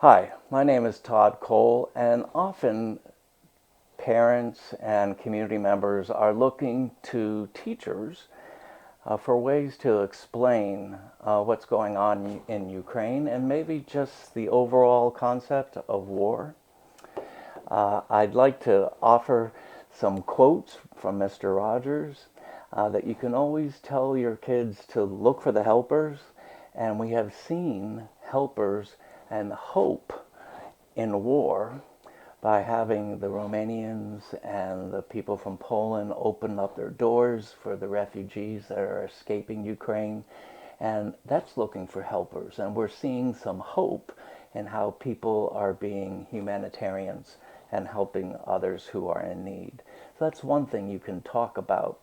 Hi, my name is Todd Cole, and often parents and community members are looking to teachers for ways to explain what's going on in Ukraine and maybe just the overall concept of war. I'd like to offer some quotes from Mr. Rogers that you can always tell your kids to look for the helpers, and we have seen helpers and hope in war by having the Romanians and the people from Poland open up their doors for the refugees that are escaping Ukraine. And that's looking for helpers. And we're seeing some hope in how people are being humanitarians and helping others who are in need. So that's one thing you can talk about.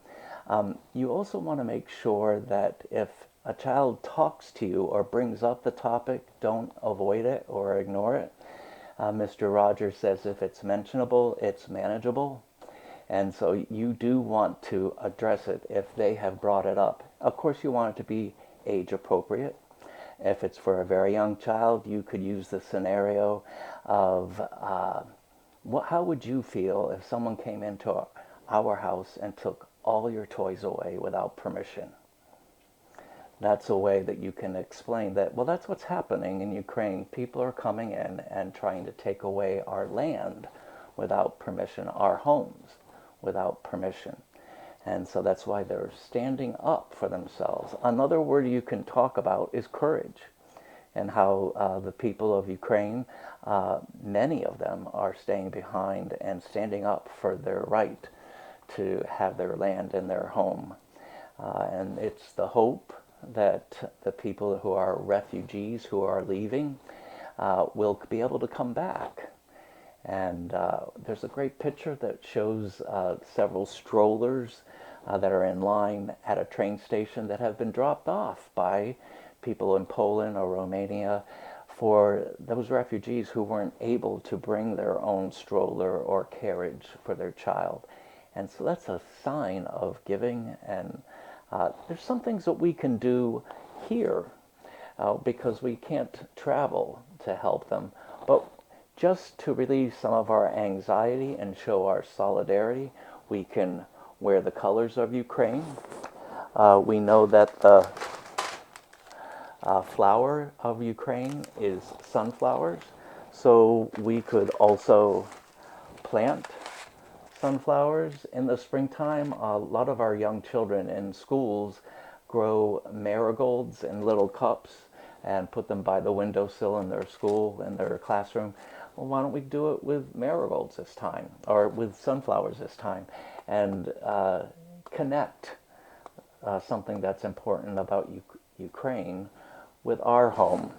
You also want to make sure that if a child talks to you or brings up the topic, don't avoid it or ignore it. Mr. Rogers says if it's mentionable, it's manageable. And so you do want to address it if they have brought it up. Of course, you want it to be age appropriate. If it's for a very young child, you could use the scenario of how would you feel if someone came into our house and took all your toys away without permission? That's a way that you can explain that, well, that's what's happening in Ukraine. People are coming in and trying to take away our land without permission, our homes without permission. And so that's why they're standing up for themselves. Another word you can talk about is courage, and how the people of Ukraine, many of them are staying behind and standing up for their right to have their land and their home. And it's the hope that the people who are refugees who are leaving will be able to come back. And there's a great picture that shows several strollers that are in line at a train station that have been dropped off by people in Poland or Romania for those refugees who weren't able to bring their own stroller or carriage for their child. And so that's a sign of giving, and there's some things that we can do here because we can't travel to help them, but just to relieve some of our anxiety and show our solidarity, we can wear the colors of Ukraine. We know that the flower of Ukraine is sunflowers, so we could also plant sunflowers in the springtime. A lot of our young children in schools grow marigolds in little cups and put them by the windowsill in their school, in their classroom. Well, why don't we do it with marigolds this time, or with sunflowers this time, and connect something that's important about Ukraine with our home.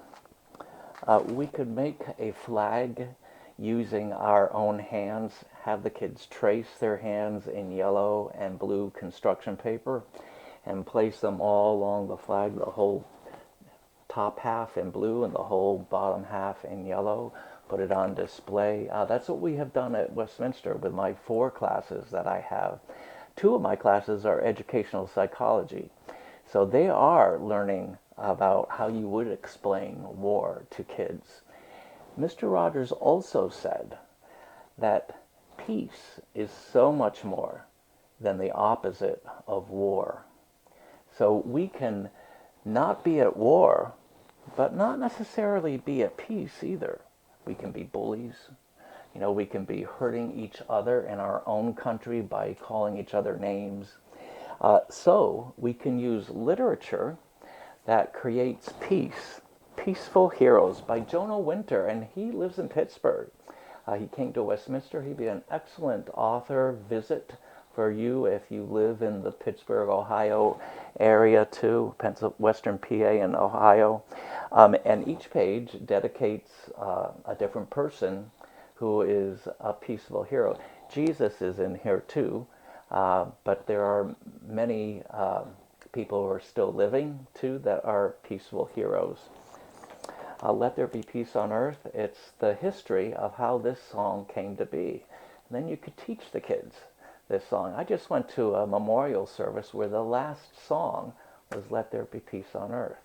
We could make a flag using our own hands, have the kids trace their hands in yellow and blue construction paper and place them all along the flag, the whole top half in blue and the whole bottom half in yellow, put it on display. That's what we have done at Westminster with my 4 classes that I have. 2 of my classes are educational psychology. So they are learning about how you would explain war to kids. Mr. Rogers also said that peace is so much more than the opposite of war. So we can not be at war, but not necessarily be at peace either. We can be bullies. We can be hurting each other in our own country by calling each other names. So we can use literature that creates peace. Peaceful Heroes by Jonah Winter, and he lives in Pittsburgh. He came to Westminster. He'd be an excellent author visit for you if you live in the Pittsburgh, Ohio area too, Western PA and Ohio. And each page dedicates a different person who is a peaceful hero. Jesus is in here too, but there are many people who are still living too that are peaceful heroes. Let There Be Peace on Earth. It's the history of how this song came to be. And then you could teach the kids this song. I just went to a memorial service where the last song was Let There Be Peace on Earth.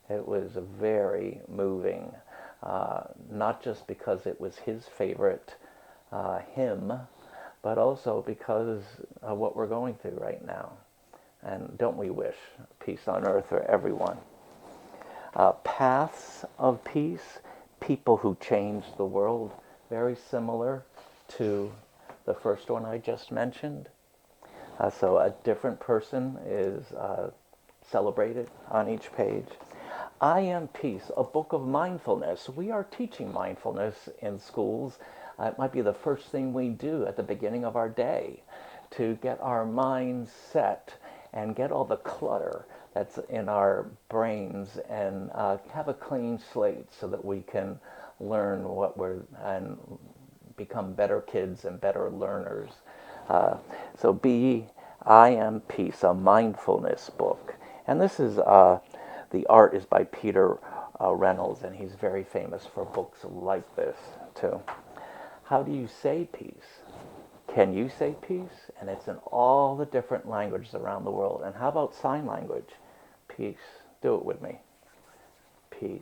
It was very moving. not just because it was his favorite hymn, but also because of what we're going through right now. And don't we wish peace on earth for everyone? Paths of Peace, People Who Changed the World, very similar to the first one I just mentioned. So a different person is celebrated on each page. I Am Peace, a book of mindfulness. We are teaching mindfulness in schools. It might be the first thing we do at the beginning of our day to get our minds set and get all the clutter that's in our brains and have a clean slate so that we can learn and become better kids and better learners. So I Am Peace, a mindfulness book. And this is, the art is by Peter Reynolds, and he's very famous for books like this too. How do you say peace? Can you say peace? And it's in all the different languages around the world. And how about sign language? Peace. Do it with me. Peace.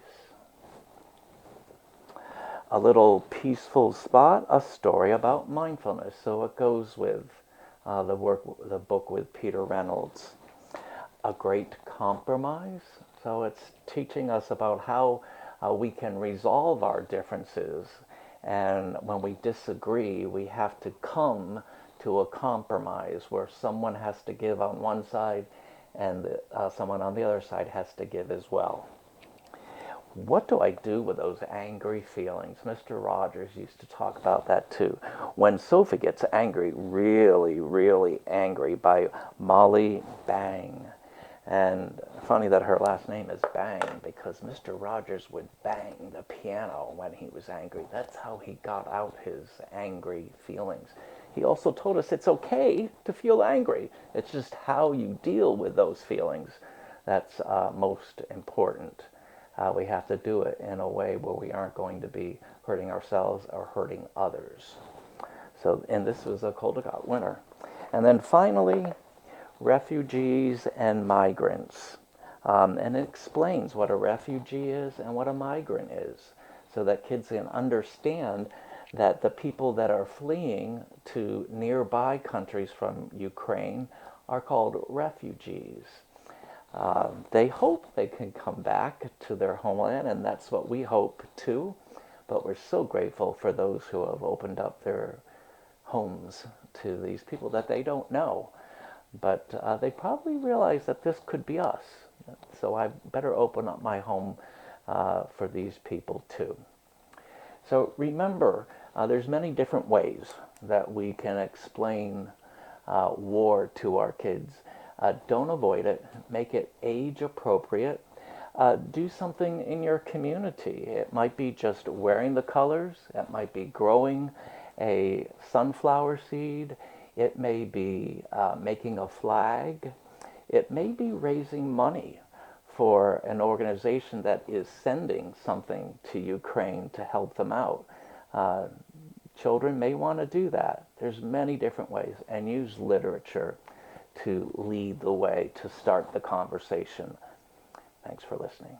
A little peaceful spot, a story about mindfulness. So it goes with the book with Peter Reynolds. A Great Compromise. So it's teaching us about how we can resolve our differences. And when we disagree, we have to come to a compromise where someone has to give on one side and someone on the other side has to give as well. What do I do with those angry feelings? Mr. Rogers used to talk about that too. When Sophie gets angry, really, really angry, by Molly Bang. And funny that her last name is Bang, because Mr. Rogers would bang the piano when he was angry. That's how he got out his angry feelings. He also told us it's okay to feel angry. It's just how you deal with those feelings that's most important. We have to do it in a way where we aren't going to be hurting ourselves or hurting others. So, and this was a Caldecott winner. And then finally, Refugees and Migrants. And it explains what a refugee is and what a migrant is, so that kids can understand that the people that are fleeing to nearby countries from Ukraine are called refugees. They hope they can come back to their homeland, and that's what we hope too. But we're so grateful for those who have opened up their homes to these people that they don't know. But they probably realize that this could be us. So I better open up my home for these people too. So remember, there's many different ways that we can explain war to our kids. Don't avoid it. Make it age appropriate. Do something in your community. It might be just wearing the colors. It might be growing a sunflower seed. It may be making a flag. It may be raising money for an organization that is sending something to Ukraine to help them out. Children may want to do that. There's many different ways, and use literature to lead the way, to start the conversation. Thanks for listening.